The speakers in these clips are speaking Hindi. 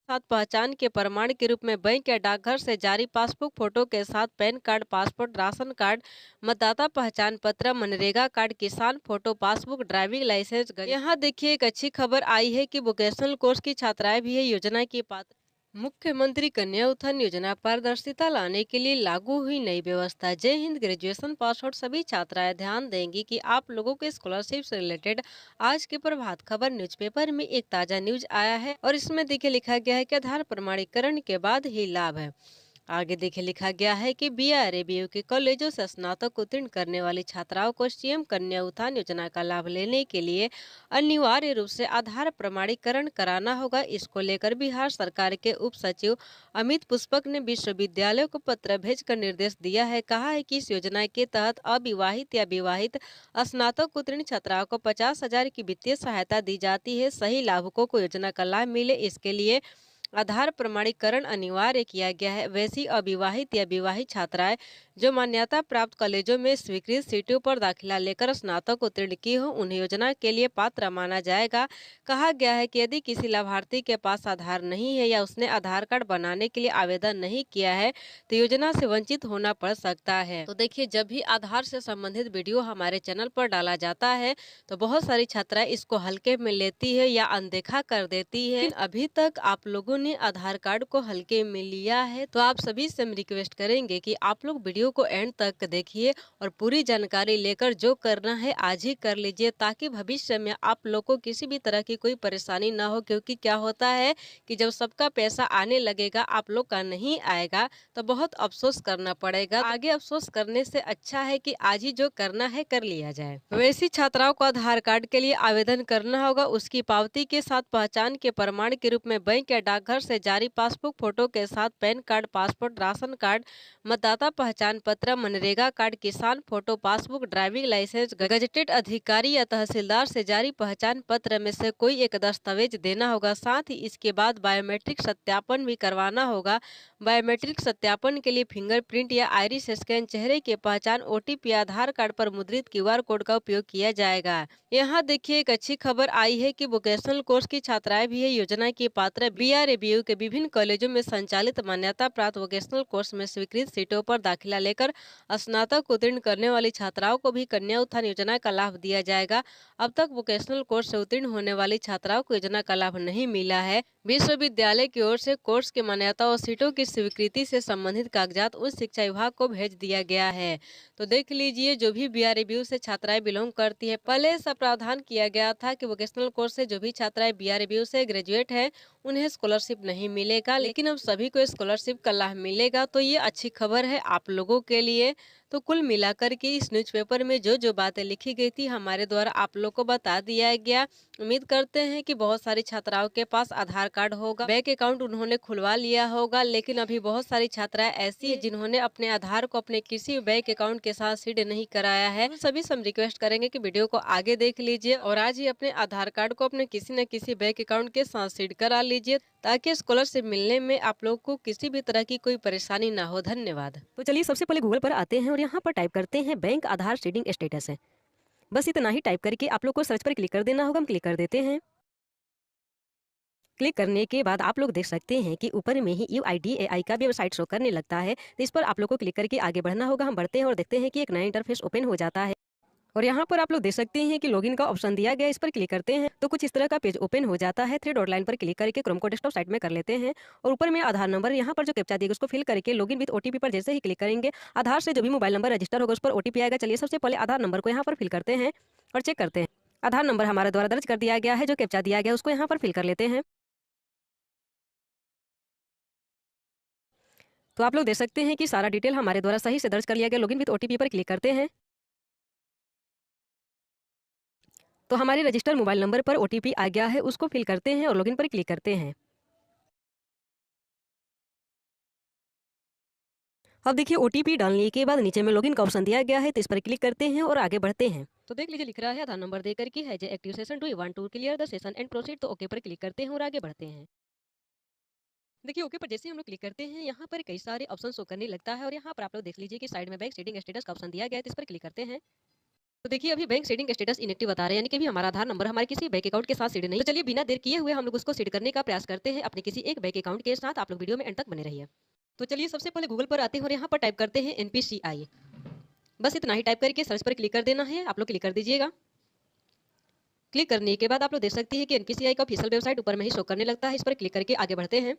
साथ पहचान के प्रमाण के रूप में बैंक या डाकघर से जारी पासबुक फोटो के साथ PAN card, passport, ration card, मतदाता पहचान पत्र, मनरेगा कार्ड, किसान फोटो, पासबुक, ड्राइविंग लाइसेंस। यहाँ देखिए एक अच्छी खबर आई है कि वोकेशनल कोर्स की छात्राएं भी है योजना की पात्र। मुख्यमंत्री कन्या उत्थान योजना पारदर्शिता लाने के लिए लागू हुई नई व्यवस्था। जय हिंद। ग्रेजुएशन पास आउट सभी छात्राएं ध्यान देंगी कि आप लोगों के स्कॉलरशिप से रिलेटेड आज के प्रभात खबर न्यूज़पेपर में एक ताजा न्यूज आया है और इसमें देखिए लिखा गया है कि आधार प्रमाणीकरण के बाद ही लाभ है। आगे देखिए लिखा गया है कि बीआरएबीयू के कॉलेजों से स्नातक उत्तीर्ण करने वाली छात्राओं को सीएम कन्या उत्थान योजना का लाभ लेने के लिए अनिवार्य रूप से आधार प्रमाणीकरण कराना होगा। इसको लेकर बिहार सरकार के उप सचिव अमित पुष्पक ने विश्वविद्यालयों को पत्र भेजकर निर्देश दिया है। कहा है कि इस योजना के तहत अविवाहित या विवाहित स्नातक उत्तीर्ण छात्राओं को 50,000 की वित्तीय सहायता दी जाती है। सही लाभुकों को योजना का लाभ मिले, इसके लिए आधार प्रमाणीकरण अनिवार्य किया गया है। वैसी अविवाहित या विवाहित छात्राएं जो मान्यता प्राप्त कॉलेजों में स्वीकृत सीटों पर दाखिला लेकर स्नातक उत्तीर्ण की हो, उन्हें योजना के लिए पात्र माना जाएगा। कहा गया है कि यदि किसी लाभार्थी के पास आधार नहीं है या उसने आधार कार्ड बनाने के लिए आवेदन नहीं किया है तो योजना से वंचित होना पड़ सकता है। तो देखिए, जब भी आधार से संबंधित वीडियो हमारे चैनल पर डाला जाता है तो बहुत सारी छात्राएं इसको हल्के में लेती है या अनदेखा कर देती है। लेकिन अभी तक आप लोगों ने आधार कार्ड को हल्के में लिया है तो आप सभी से हम रिक्वेस्ट करेंगे कि आप लोग वीडियो को एंड तक देखिए और पूरी जानकारी लेकर जो करना है आज ही कर लीजिए, ताकि भविष्य में आप लोग को किसी भी तरह की कोई परेशानी ना हो। क्योंकि क्या होता है कि जब सबका पैसा आने लगेगा, आप लोग का नहीं आएगा तो बहुत अफसोस करना पड़ेगा। आगे अफसोस करने से अच्छा है कि आज ही जो करना है कर लिया जाए। वैसी छात्राओं को आधार कार्ड के लिए आवेदन करना होगा। उसकी पावती के साथ पहचान के प्रमाण के रूप में बैंक या डाकघर से जारी पासबुक फोटो के साथ PAN card, passport, ration card, मतदाता पहचान पत्र, मनरेगा कार्ड, किसान photo, passbook, driving licence, gazetted अधिकारी या तहसीलदार से जारी पहचान पत्र में से कोई एक दस्तावेज देना होगा। साथ ही इसके बाद बायोमेट्रिक सत्यापन भी करवाना होगा। बायोमेट्रिक सत्यापन के लिए फिंगरप्रिंट या आइरिस स्कैन, चेहरे की पहचान, ओटीपी, आधार कार्ड पर मुद्रित क्यूआर कोड का उपयोग किया जाएगा। यहाँ देखिए एक अच्छी खबर आई है कि वोकेशनल कोर्स की छात्राएं भी है योजना की पात्र। बीआरएबीयू के विभिन्न कॉलेजों में संचालित मान्यता प्राप्त वोकेशनल कोर्स में स्वीकृत सीटों पर दाखिला लेकर स्नातक उत्तीर्ण करने वाली छात्राओं को भी कन्या उत्थान योजना का लाभ दिया जाएगा। अब तक वोकेशनल कोर्स से उत्तीर्ण होने वाली छात्राओं को योजना का लाभ नहीं मिला है। विश्वविद्यालय की ओर से कोर्स की मान्यता और सीटों की स्वीकृति से संबंधित कागजात उच्च शिक्षा विभाग को भेज दिया गया है। तो देख लीजिए, जो भी बीआरएबीयू से छात्राएं बिलोंग करती है, पहले ऐसा प्रावधान किया गया था कि वोकेशनल कोर्स से जो भी छात्राएं बीआरएबीयू से ग्रेजुएट हैं उन्हें स्कॉलरशिप नहीं मिलेगा, लेकिन अब सभी को स्कॉलरशिप का लाभ मिलेगा। तो ये अच्छी खबर है आप लोगों के लिए। तो कुल मिलाकर के इस न्यूज़पेपर में जो जो बातें लिखी गई थी हमारे द्वारा आप लोग को बता दिया गया। उम्मीद करते हैं कि बहुत सारी छात्राओं के पास आधार कार्ड होगा, बैंक अकाउंट उन्होंने खुलवा लिया होगा, लेकिन अभी बहुत सारी छात्राएं ऐसी है जिन्होंने अपने आधार को अपने किसी बैंक अकाउंट के साथ सीड नहीं कराया है। तो सभी से हम रिक्वेस्ट करेंगे कि वीडियो को आगे देख लीजिए और आज ही अपने आधार कार्ड को अपने किसी न किसी बैंक अकाउंट के साथ सीड करा लीजिए, ताकि स्कॉलरशिप मिलने में आप लोग को किसी भी तरह की कोई परेशानी ना हो। धन्यवाद। तो चलिए सबसे पहले गूगल पर आते हैं और यहाँ पर टाइप करते हैं बैंक आधार सीडिंग स्टेटस है। बस इतना ही टाइप करके आप लोग को सर्च पर क्लिक कर देना होगा। हम क्लिक कर देते हैं। क्लिक करने के बाद आप लोग देख सकते हैं कि ऊपर में ही यूआईडीएआई का वेबसाइट शो करने लगता है। तो इस पर आप लोग को क्लिक करके आगे बढ़ना होगा। हम बढ़ते हैं और देखते हैं कि एक नया इंटरफेस ओपन हो जाता है और यहाँ पर आप लोग देख सकते हैं कि लॉगिन का ऑप्शन दिया गया है। इस पर क्लिक करते हैं तो कुछ इस तरह का पेज ओपन हो जाता है। थ्री डॉट लाइन पर क्लिक करके क्रोम को डेस्कटॉप साइट में कर लेते हैं और ऊपर में आधार नंबर यहाँ पर जो कैप्चा दिया उसको फिल करके लॉगिन विद ओटीपी पर जैसे ही क्लिक करेंगे, आधार से जो भी मोबाइल नंबर रजिस्टर होगा उस पर ओटीपी आएगा। चलिए सबसे पहले आधार नंबर को यहाँ पर फिल करते हैं और चेक करते हैं। आधार नंबर हमारे द्वारा दर्ज कर दिया गया है। जो कैप्चा दिया गया उसको यहाँ पर फिल कर लेते हैं। तो आप लोग देख सकते हैं कि सारा डिटेल हमारे द्वारा सही से दर्ज कर लिया गया। लॉगिन विद ओटीपी पर क्लिक करते हैं तो हमारे रजिस्टर मोबाइल नंबर पर ओटीपी आ गया है, उसको फिल करते हैं और लॉगिन पर क्लिक करते हैं। अब देखिए ओटीपी डालने के बाद नीचे में लॉगिन का ऑप्शन दिया गया है, तो इस पर क्लिक करते हैं और आगे बढ़ते हैं। तो देख लीजिए लिख रहा है आधार नंबर देकर कि है जे active session, do you want to clear the session and proceed. तो ओके पर क्लिक करते हैं और आगे बढ़ते हैं। देखिए ओके पर जैसे ही हम लोग क्लिक करते हैं यहाँ पर कई सारे ऑप्शन शो करने लगता है और यहाँ पर आप लोग देख लीजिए कि साइड में बैंक सीडिंग स्टेटस का ऑप्शन दिया गया है, तो इस पर क्लिक करते हैं। तो देखिए अभी बैंक सीडिंग स्टेटस इनएक्टिव बता रहे हैं, यानी कि अभी हमारा आधार नंबर हमारे किसी बैंक अकाउंट के साथ सीड नहीं। तो चलिए बिना देर किए हुए हम लोग उसको सीड करने का प्रयास करते हैं अपने किसी एक बैंक अकाउंट के साथ। आप लोग वीडियो में एंड तक बने रहिए। तो चलिए सबसे पहले गूगल पर आते हैं और यहाँ पर टाइप करते हैं एनपीसीआई। बस इतना ही टाइप करके सर्च पर क्लिक कर देना है। आप लोग क्लिक कर दीजिएगा। क्लिक करने के बाद आप लोग देख सकते हैं कि एनपीसीआई का ऑफिशियल वेबसाइट ऊपर में ही शो करने लगता है। इस पर क्लिक करके आगे बढ़ते हैं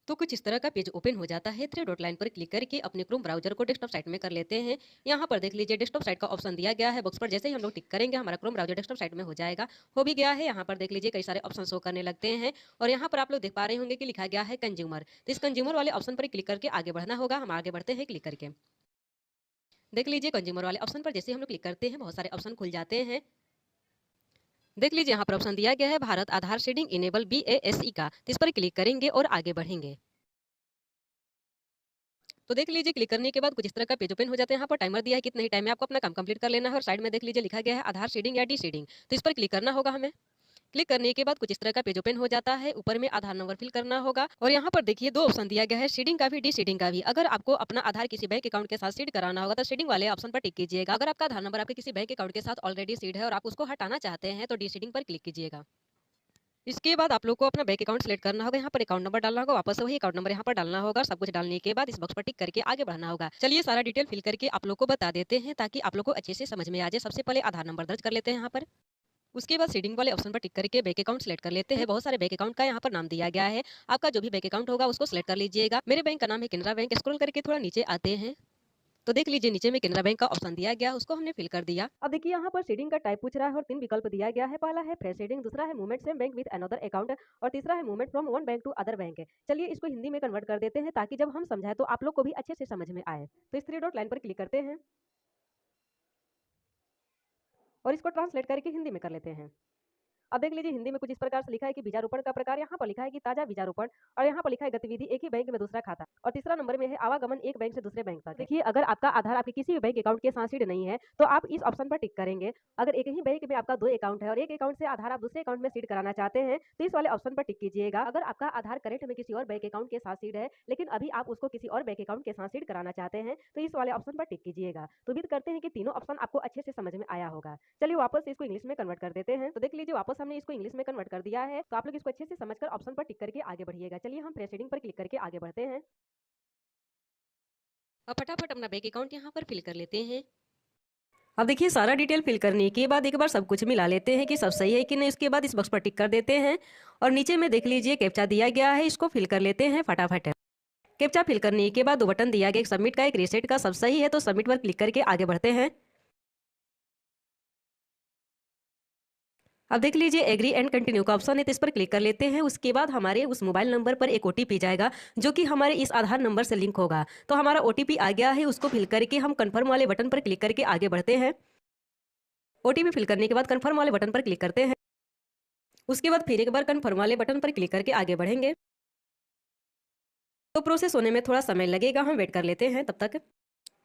तो कुछ इस तरह का पेज ओपन हो जाता है। थ्री डॉट लाइन पर क्लिक करके अपने क्रोम ब्राउजर को डेस्कटॉप साइट में कर लेते हैं। यहाँ पर देख लीजिए डेस्कटॉप साइट का ऑप्शन दिया गया है। बॉक्स पर जैसे ही हम लोग टिक करेंगे हमारा क्रोम ब्राउजर डेस्कटॉप साइट में हो जाएगा। हो भी गया है। यहाँ पर देख लीजिए कई सारे ऑप्शन शो करने लगते हैं और यहाँ पर आप लोग देख पा रहे होंगे कि लिखा गया है कंज्यूमर। तो इस कंज्यूमर वाले ऑप्शन पर क्लिक करके आगे बढ़ना होगा। हम आगे बढ़ते हैं क्लिक करके। देख लीजिए कंज्यूमर वाले ऑप्शन पर जैसे हम लोग क्लिक करते हैं बहुत सारे ऑप्शन खुल जाते हैं। देख लीजिए यहाँ पर ऑप्शन दिया गया है भारत आधार सीडिंग इनेबल BASE का। तो इस पर क्लिक करेंगे और आगे बढ़ेंगे। तो देख लीजिए क्लिक करने के बाद कुछ इस तरह का पेज ओपन हो जाता है। यहाँ पर टाइमर दिया है कितने ही टाइम में आपको अपना काम कंप्लीट कर लेना है और साइड में देख लीजिए लिखा गया है आधार सीडिंग या डी सीडिंग। तो इस पर क्लिक करना होगा हमें। क्लिक करने के बाद कुछ इस तरह का पेज ओपन हो जाता है। ऊपर में आधार नंबर फिल करना होगा और यहाँ पर देखिए दो ऑप्शन दिया गया है सीडिंग का भी डी सीडिंग का भी। अगर आपको अपना आधार किसी बैंक अकाउंट के साथ सीड कराना होगा तो सीडिंग वाले ऑप्शन पर टिक कीजिएगा। अगर आपका आधार नंबर आपके किसी बैंक अकाउंट के साथ ऑलरेडी सीड है और आप उसको हटाना चाहते हैं तो डी सीडिंग पर क्लिक कीजिएगा। इसके बाद आप लोग को अपना बैंक अकाउंट सेलेक्ट करना होगा। यहाँ पर अकाउंट नंबर डालना होगा। वापस से वही अकाउंट नंबर यहाँ पर डालना होगा। सब कुछ डालने के बाद इस बॉक्स पर टिक करके आगे बढ़ना होगा। चलिए सारा डिटेल फिल करके आप लोग को बता देते हैं ताकि आप लोग को अच्छे से समझ में आ जाए। सबसे पहले आधार नंबर दर्ज कर लेते हैं यहाँ पर। उसके बाद सीडिंग वाले ऑप्शन पर टिक करके बैंक अकाउंट सेलेक्ट कर लेते हैं। बहुत सारे बैंक अकाउंट का यहाँ पर नाम दिया गया है। आपका जो भी बैंक अकाउंट होगा उसको सेलेक्ट कर लीजिएगा। मेरे बैंक का नाम है केनरा बैंक। स्क्रॉल करके थोड़ा नीचे आते हैं तो देख लीजिए नीचे में केनरा बैंक का ऑप्शन दिया गया, उसको हमने फिल कर दिया। अब देखिए यहाँ पर सीडिंग का टाइप पूछ रहा है और 3 विकल्प दिया गया है। पहला है फ्रेश सीडिंग, दूसरा है movement same bank with another account और तीसरा है movement from one bank to other bank. चलिए इसको हिंदी में कन्वर्ट कर देते हैं ताकि जब हम समझाएं तो आप लोग को भी अच्छे से समझ में आए। तो इस 3 डॉट लाइन पर क्लिक करते हैं और इसको ट्रांसलेट करके हिंदी में कर लेते हैं। अब देख लीजिए हिंदी में कुछ इस प्रकार से लिखा है कि बीजारोपण का प्रकार। यहाँ पर लिखा है कि ताजा बीजारोपण और यहाँ पर लिखा है गतिविधि एक ही बैंक में दूसरा खाता और तीसरा नंबर में है आवागमन एक बैंक से दूसरे बैंक तक। देखिए अगर आपका आधार आपके किसी भी बैंक अकाउंट के साथ सीड नहीं है तो आप इस ऑप्शन पर टिक करेंगे। अगर एक ही बैंक में आपका 2 अकाउंट है और एक अकाउंट से आधार आप दूसरे अकाउंट में सीड कराना चाहते हैं तो इस वाले ऑप्शन पर टिक कीजिएगा। अगर आपका आधार करेंट में किसी और बैंक अकाउंट के साथ सीड है लेकिन अभी आप उसको किसी और बैंक अकाउंट के साथ सीड कराना चाहते हैं तो इस वाले ऑप्शन पर टिक कीजिएगा। तो उम्मीद करते हैं कि तीनों ऑप्शन आपको अच्छे से समझ में आया होगा। चलिए वापस से इसको इंग्लिश में कन्वर्ट कर देते हैं। तो देख लीजिए वापस हमने इसको इंग्लिश में कन्वर्ट कर दिया है। तो आप लोग इसको अच्छे से समझकर ऑप्शन पर टिक करके आगे बढ़िएगा। चलिए हम प्रेसीडिंग पर क्लिक करके आगे बढ़ते हैं। अब फटाफट अपना बैंक अकाउंट यहाँ पर फिल कर लेते हैं। अब देखिए सारा डिटेल फिल करने के बाद एक बार सब कुछ मिला लेते हैं कि सब सही है कि नहीं। इसके बाद इस बॉक्स पर टिक कर देते हैं और नीचे में देख लीजिए कैप्चा दिया गया है, इसको फिल कर लेते हैं फटाफट। कैप्चा फिल करने के बाद 2 बटन दिया गया, एक सबमिट का एक रीसेट का। सब सही है तो सबमिट पर क्लिक करके आगे बढ़ते हैं। अब देख लीजिए एग्री एंड कंटिन्यू का ऑप्शन है तो इस पर क्लिक कर लेते हैं। उसके बाद हमारे उस मोबाइल नंबर पर एक ओटीपी जाएगा जो कि हमारे इस आधार नंबर से लिंक होगा। तो हमारा ओटीपी आ गया है, उसको फिल करके हम कन्फर्म वाले बटन पर क्लिक करके आगे बढ़ते हैं। ओटीपी फिल करने के बाद कन्फर्म वाले बटन पर क्लिक करते हैं। उसके बाद फिर एक बार कन्फर्म वाले बटन पर क्लिक करके आगे बढ़ेंगे। तो प्रोसेस होने में थोड़ा समय लगेगा, हम वेट कर लेते हैं तब तक।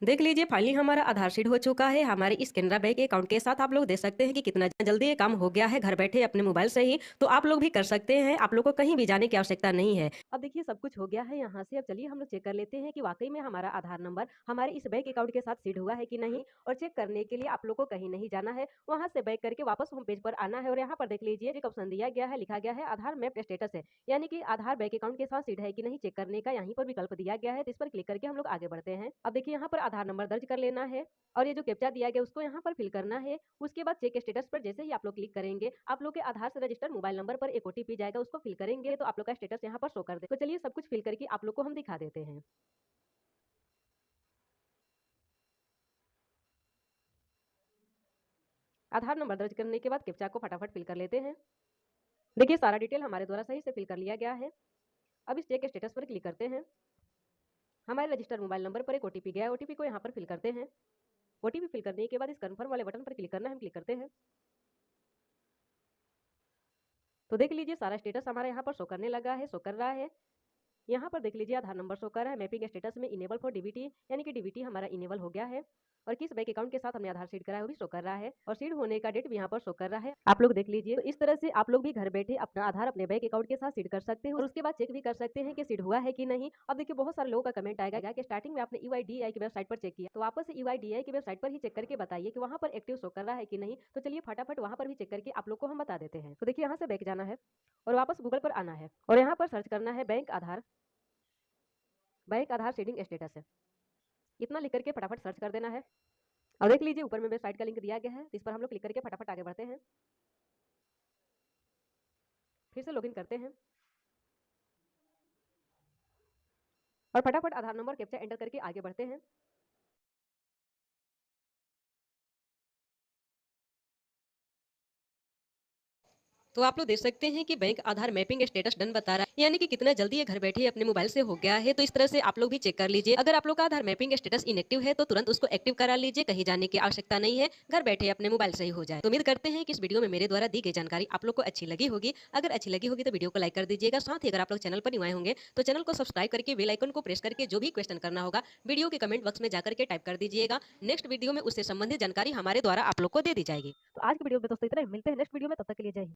देख लीजिए फाइनली हमारा आधार सीड हो चुका है हमारे इस केनरा बैंक अकाउंट के साथ। आप लोग देख सकते हैं कि कितना जल्दी ये काम हो गया है घर बैठे अपने मोबाइल से ही। तो आप लोग भी कर सकते हैं, आप लोग को कहीं भी जाने की आवश्यकता नहीं है। अब देखिए सब कुछ हो गया है यहाँ से। अब चलिए हम लोग चेक कर लेते हैं कि वाकई में हमारा आधार नंबर हमारे इस बैंक अकाउंट के साथ सीड हुआ है कि नहीं। और चेक करने के लिए आप लोग को कहीं नहीं जाना है, वहाँ से बैक करके वापस होम पेज पर आना है और यहाँ पर देख लीजिए एक ऑप्शन दिया गया है, लिखा गया है आधार मैप स्टेटस है, यानी कि आधार बैंक अकाउंट के साथ सीड है कि नहीं चेक करने का यहीं पर विकल्प दिया गया है। तो इस पर क्लिक करके हम लोग आगे बढ़ते हैं। अब देखिए यहाँ पर आधार नंबर दर्ज कर लेना है और ये जो कैप्चा दिया गया उसको यहाँ पर फिल करना है। उसके बाद चेक स्टेटस पर जैसे ही आप लोग क्लिक करेंगे आप लोग के आधार से रजिस्टर्ड मोबाइल नंबर पर एक ओटीपी जाएगा, उसको फिल करेंगे तो आप लोग का स्टेटस यहाँ पर शो कर दे। तो चलिए सब कुछ फिल करके आप लोग को हम दिखा देते हैं। आधार नंबर दर्ज करने के बाद कैप्चा को फटाफट फिल कर लेते हैं। देखिए सारा डिटेल हमारे द्वारा सही से फिल कर लिया गया है। अब इस चेक स्टेटस पर क्लिक करते हैं। हमारे रजिस्टर्ड मोबाइल नंबर पर एक ओटीपी गया है, ओटीपी को यहाँ पर फिल करते हैं। ओटीपी फिल करने के बाद इस कन्फर्म वाले बटन पर क्लिक करना है, हम क्लिक करते हैं। तो देख लीजिए सारा स्टेटस हमारे यहाँ पर शो करने लगा है, शो कर रहा है। यहाँ पर देख लीजिए आधार नंबर शो कर रहा है, मैपिंग स्टेटस में इनेबल फॉर डीबीटी, यानी कि डीबीटी हमारा इनेबल हो गया है। और किस बैंक अकाउंट के साथ हमने आधार सीड कराया है वो भी शो कर रहा है, और सीड होने का डेट भी यहाँ पर शो कर रहा है। आप लोग देख लीजिए। तो इस तरह से आप लोग भी घर बैठे अपना आधार अपने बैंक अकाउंट के साथ सीड कर सकते हो, और उसके बाद चेक भी कर सकते हैं कि सीड हुआ है कि नहीं। अब देखिए बहुत सारे लोगों का कमेंट आएगा कि स्टार्टिंग में आपने यूआईडीएआई की वेबसाइट पर चेक किया, तो वापस से यूआईडीएआई की वेबसाइट पर ही चेक करके बताइए कि वहाँ पर एक्टिव शो कर रहा है कि नहीं। तो चलिए फटाफट वहाँ पर भी चेक करके आप लोग को हम बता देते हैं। तो देखिए यहाँ से बैक जाना है और वापस गूगल पर आना है, और यहाँ पर सर्च करना है बैंक आधार सीडिंग स्टेटस है, इतना लिख करके फटाफट सर्च कर देना है। और देख लीजिए ऊपर में वेबसाइट का लिंक दिया गया है, तो इस पर हम लोग क्लिक करके फटाफट आगे बढ़ते हैं। फिर से लॉगिन करते हैं और फटाफट आधार नंबर कैप्चा एंटर करके आगे बढ़ते हैं। तो आप लोग देख सकते हैं कि बैंक आधार मैपिंग स्टेटस डन बता रहा है, यानी कि कितना जल्दी ये घर बैठे अपने मोबाइल से हो गया है। तो इस तरह से आप लोग भी चेक कर लीजिए। अगर आप लोग का आधार मैपिंग स्टेटस इनएक्टिव है तो तुरंत उसको एक्टिव करा लीजिए, कहीं जाने की आवश्यकता नहीं है, घर बैठे अपने मोबाइल से ही हो जाए। तो उम्मीद करते हैं कि इस वीडियो में मेरे द्वारा दी गई जानकारी आप लोग को अच्छी लगी होगी। अगर अच्छी लगी होगी तो वीडियो को लाइक कर दीजिएगा। साथ ही अगर आप लोग चैनल पर न्यू आए होंगे तो चैनल को सब्सक्राइब करके बेल आइकन को प्रेस करके जो भी क्वेश्चन करना होगा वीडियो के कमेंट बॉक्स में जाकर के टाइप कर दीजिएगा। नेक्स्ट वीडियो में उससे संबंधित जानकारी हमारे द्वारा आप लोग को दे दी जाएगी। तो आज की वीडियो में दोस्तों इतना ही, मिलते हैं नेक्स्ट वीडियो में, तब तक के लिए जय हिंद।